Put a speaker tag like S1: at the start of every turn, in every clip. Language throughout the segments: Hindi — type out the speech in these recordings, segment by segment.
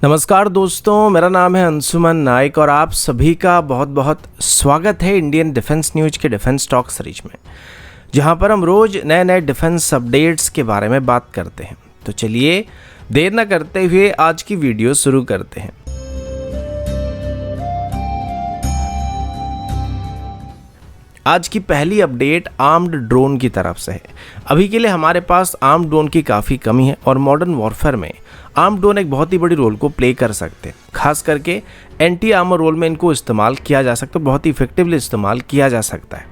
S1: नमस्कार दोस्तों, मेरा नाम है अंशुमन नाइक और आप सभी का बहुत बहुत स्वागत है इंडियन डिफेंस न्यूज के डिफेंस टॉक सीरीज में, जहां पर हम रोज़ नए नए डिफेंस अपडेट्स के बारे में बात करते हैं। तो चलिए देर न करते हुए आज की वीडियो शुरू करते हैं। आज की पहली अपडेट आर्म्ड ड्रोन की तरफ से है। अभी के लिए हमारे पास आर्म्ड ड्रोन की काफ़ी कमी है और मॉडर्न वॉरफेयर में आर्म्ड ड्रोन एक बहुत ही बड़ी रोल को प्ले कर सकते हैं। खास करके एंटी आर्मर रोल में इनको इस्तेमाल किया जा सकता है, बहुत ही इफेक्टिवली इस्तेमाल किया जा सकता है।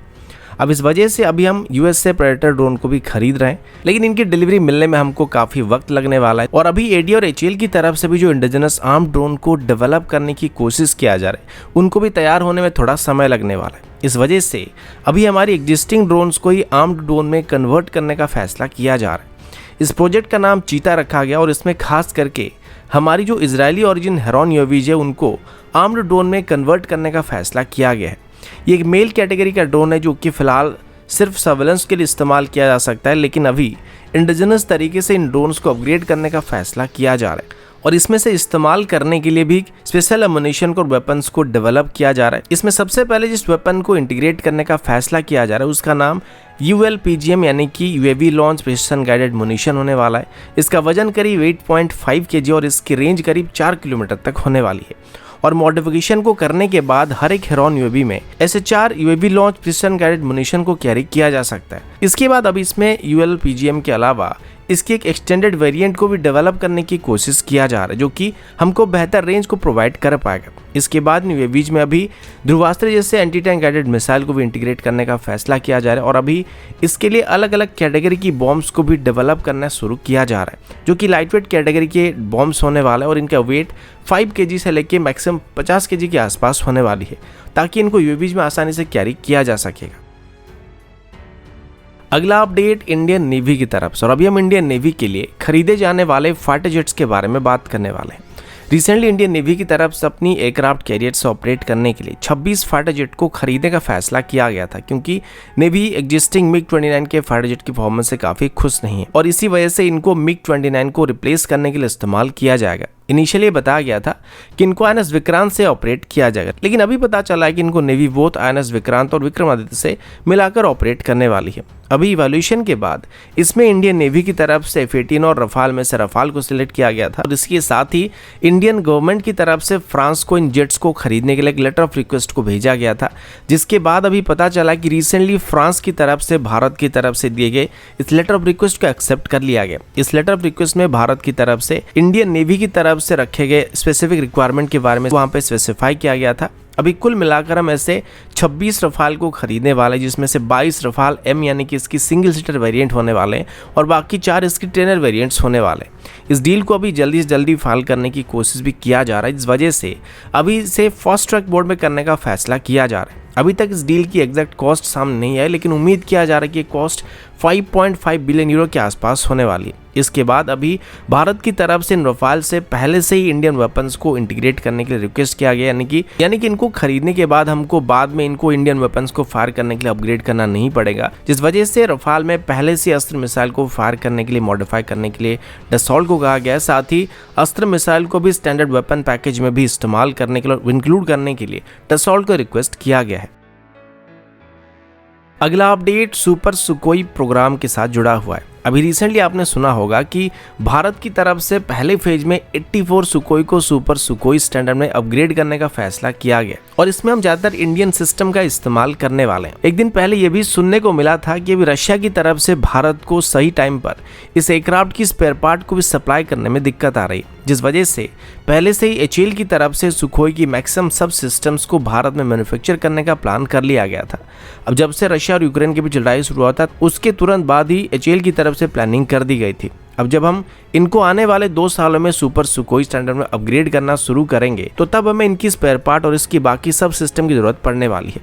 S1: अब इस वजह से अभी हम यूएस से प्रेडेटर ड्रोन को भी खरीद रहे हैं, लेकिन इनकी डिलीवरी मिलने में हमको काफ़ी वक्त लगने वाला है। और अभी एडी और एचएएल की तरफ से भी जो इंडिजिनस आर्म ड्रोन को डेवलप करने की कोशिश किया जा रहा है, उनको भी तैयार होने में थोड़ा समय लगने वाला है। इस वजह से अभी हमारी एग्जिस्टिंग ड्रोन्स को ही आर्म्ड ड्रोन में कन्वर्ट करने का फैसला किया जा रहा है। इस प्रोजेक्ट का नाम चीता रखा गया और इसमें खास करके हमारी जो इजरायली ओरिजिन हेरॉन यूएवीज है उनको आर्म्ड ड्रोन में कन्वर्ट करने का फैसला किया गया है। ये एक मेल कैटेगरी का ड्रोन है जो कि फिलहाल सिर्फ सर्वेलेंस के लिए इस्तेमाल किया जा सकता है, लेकिन अभी इंडिजिनस तरीके से इन ड्रोन्स को अपग्रेड करने का फैसला किया जा रहा है और इसमें से इस्तेमाल करने के लिए भी स्पेशल एमुनिशन और वेपन्स को डेवलप किया जा रहा है। इसमें सबसे पहले जिस वेपन को इंटीग्रेट करने का फैसला किया जा रहा है उसका नाम ULPGM यानी कि UAV launch precision guided munition होने वाला है। इसका वजन करीब 8.5 kg और इसकी रेंज करीब 4 किलोमीटर तक होने वाली है। और मॉडिफिकेशन को करने के बाद हर एक हेरॉन यूएवी में ऐसे 4 UAV launch precision guided munition को कैरी किया जा सकता है। इसके बाद अब इसमें ULPGM के अलावा इसकी एक एक्सटेंडेड वेरिएंट को भी डेवलप करने की कोशिश किया जा रहा है, जो कि हमको बेहतर रेंज को प्रोवाइड कर पाएगा। इसके बाद यूएवीज में अभी ध्रुवास्त्र जैसे एंटी टैंक गाइडेड मिसाइल को भी इंटीग्रेट करने का फैसला किया जा रहा है और अभी इसके लिए अलग अलग कैटेगरी की बॉम्ब्स को भी डेवलप करना शुरू किया जा रहा है, जो कि लाइट वेट कैटेगरी के बॉम्ब्स होने वाला है और इनका वेट 5 kg से लेकर मैक्सिमम 50 kg के आसपास होने वाली है, ताकि इनको यूएवीज में आसानी से कैरी किया जा सकेगा। अगला अपडेट इंडियन नेवी की तरफ से, और अभी हम इंडियन नेवी के लिए खरीदे जाने वाले फाइटर जेट्स के बारे में बात करने वाले हैं। रिसेंटली इंडियन नेवी की तरफ से अपनी एयरक्राफ्ट कैरियर से ऑपरेट करने के लिए 26 फाइटर जेट को खरीदने का फैसला किया गया था, क्योंकि नेवी एग्जिस्टिंग MiG-29 के फाइटर जेट की परफॉर्मेंस से काफ़ी खुश नहीं है और इसी वजह से इनको MiG-29 को रिप्लेस करने के लिए इस्तेमाल किया जाएगा। इनिशियली बताया गया था कि इनको INS विक्रांत से ऑपरेट किया जाएगा, लेकिन अभी पता चला है कि इनको नेवी बोथ INS विक्रांत और विक्रमादित्य से मिलाकर ऑपरेट करने वाली है। अभी इवैल्यूएशन के बाद इसमें इंडियन नेवी की तरफ से F-18 और रफाल में से रफाल को सिलेक्ट किया गया था और इसके साथ ही इंडियन गवर्नमेंट की तरफ से फ्रांस को इन जेट्स को खरीदने के लिए एक लेटर ऑफ रिक्वेस्ट को भेजा गया था, जिसके बाद अभी पता चला कि रिसेंटली फ्रांस की तरफ से भारत की तरफ से दिए गए इस लेटर ऑफ रिक्वेस्ट को एक्सेप्ट कर लिया गया। इस लेटर ऑफ रिक्वेस्ट में भारत की तरफ से इंडियन नेवी की तरफ से रखे गए स्पेसिफिक रिक्वायरमेंट के बारे में वहां पे स्पेसिफाई किया गया था। अभी कुल मिलाकर हम ऐसे 26 रफाल को खरीदने वाले, जिसमें से 22 रफाल M यानी कि इसकी सिंगल सीटर वेरिएंट होने वाले हैं और बाकी 4 इसकी ट्रेनर वेरिएंट्स होने वाले हैं। इस डील को अभी जल्दी से जल्दी फाइल करने की कोशिश भी किया जा रहा है, इस वजह से अभी इसे फास्ट ट्रैक बोर्ड में करने का फैसला किया जा रहा है। अभी तक इस डील की एग्जैक्ट कॉस्ट सामने नहीं आई, लेकिन उम्मीद किया जा रहा है कि कॉस्ट 5.5 बिलियन यूरो के आसपास होने वाली है। इसके बाद अभी भारत की तरफ से इन रफाल से पहले से ही इंडियन वेपन्स को इंटीग्रेट करने के लिए रिक्वेस्ट किया गया, यानी कि इनको खरीदने के बाद हमको बाद में इनको इंडियन वेपन्स को फायर करने के लिए अपग्रेड करना नहीं पड़ेगा, जिस वजह से रफाल में पहले से अस्त्र मिसाइल को फायर करने के लिए मॉडिफाई करने के लिए डसॉल्ट को कहा गया है। साथ ही अस्त्र मिसाइल को भी स्टैंडर्ड वेपन पैकेज में भी इस्तेमाल करने के लिए इंक्लूड करने के लिए डसॉल्ट को रिक्वेस्ट किया गया है। अगला अपडेट सुपर सुकोई प्रोग्राम के साथ जुड़ा हुआ है। अभी रिसेंटली आपने सुना होगा कि भारत की तरफ से पहले फेज में 84 सुकोई को सुपर सुकोई स्टैंडर्ड में अपग्रेड करने का फैसला किया गया और इसमें हम ज्यादातर इंडियन सिस्टम का इस्तेमाल करने वाले हैं। एक दिन पहले ये भी सुनने को मिला था कि अभी रशिया की तरफ से भारत को सही टाइम पर इस एयरक्राफ्ट की स्पेयर पार्ट को भी सप्लाई करने में दिक्कत आ रही है, जिस वजह से पहले से ही एचएएल की तरफ से सुखोई की मैक्सिमम सब सिस्टम्स को भारत में मैन्युफैक्चर करने का प्लान कर लिया गया था। अब जब से रशिया और यूक्रेन के बीच लड़ाई शुरू हुआ था, उसके तुरंत बाद ही एचएएल की तरफ से प्लानिंग कर दी गई थी। अब जब हम इनको आने वाले 2 सालों में सुपर सुकोई स्टैंडर्ड में अपग्रेड करना शुरू करेंगे, तो तब हमें इनकी स्पेयर पार्ट और इसकी बाकी सब सिस्टम की जरूरत पड़ने वाली है।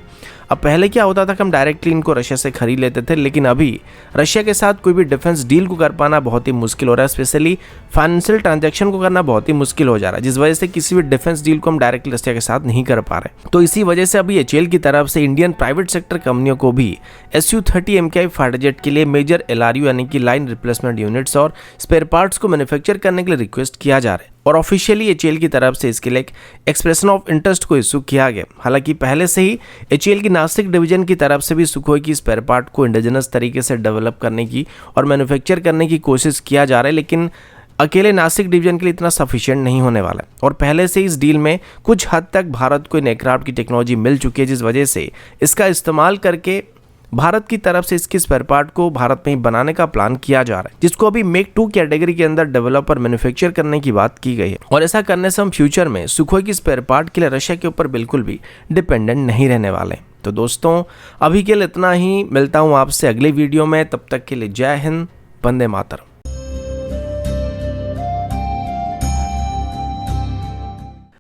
S1: अब पहले क्या होता था कि हम डायरेक्टली इनको रशिया से खरीद लेते थे, लेकिन अभी रशिया के साथ कोई भी डिफेंस डील को कर पाना बहुत ही मुश्किल हो रहा है, स्पेशली फाइनेंशियल ट्रांजैक्शन को करना बहुत ही मुश्किल हो जा रहा है, जिस वजह से किसी भी डिफेंस डील को हम डायरेक्टली रशिया के साथ नहीं कर पा रहे। तो इसी वजह से अभी एचएएल की तरफ से इंडियन प्राइवेट सेक्टर कंपनियों को भी Su-30 MKI फाइटर जेट के लिए मेजर LRU यानी कि लाइन रिप्लेसमेंट यूनिट्स और स्पेयर पार्ट्स को मैन्युफैक्चर करने के लिए रिक्वेस्ट किया जा रहा है। और ऑफिशियली एचएएल की तरफ से इसके लिए एक एक्सप्रेशन ऑफ इंटरेस्ट को इशू किया गया। हालांकि पहले से ही एचएएल की नासिक डिवीजन की तरफ से भी सुखोई की स्पेयर पार्ट को इंडिजिनस तरीके से डेवलप करने की और मैन्युफैक्चर करने की कोशिश किया जा रहा है, लेकिन अकेले नासिक डिवीजन के लिए इतना सफिशिएंट नहीं होने वाला है। और पहले से इस डील में कुछ हद तक भारत को एयरक्राफ्ट की टेक्नोलॉजी मिल चुकी है, जिस वजह से इसका इस्तेमाल करके भारत की तरफ से इसकी स्पेयर पार्ट को भारत में ही बनाने का प्लान किया जा रहा है, जिसको अभी मेक 2 कैटेगरी के अंदर डेवलप और मैन्युफैक्चर करने की बात की गई है। और ऐसा करने से हम फ्यूचर में सुखोई की स्पेयर पार्ट के लिए रशिया के ऊपर बिल्कुल भी डिपेंडेंट नहीं रहने वाले। तो दोस्तों अभी के लिए इतना ही, मिलता हूँ आपसे अगले वीडियो में, तब तक के लिए जय हिंद, वंदे मातरम।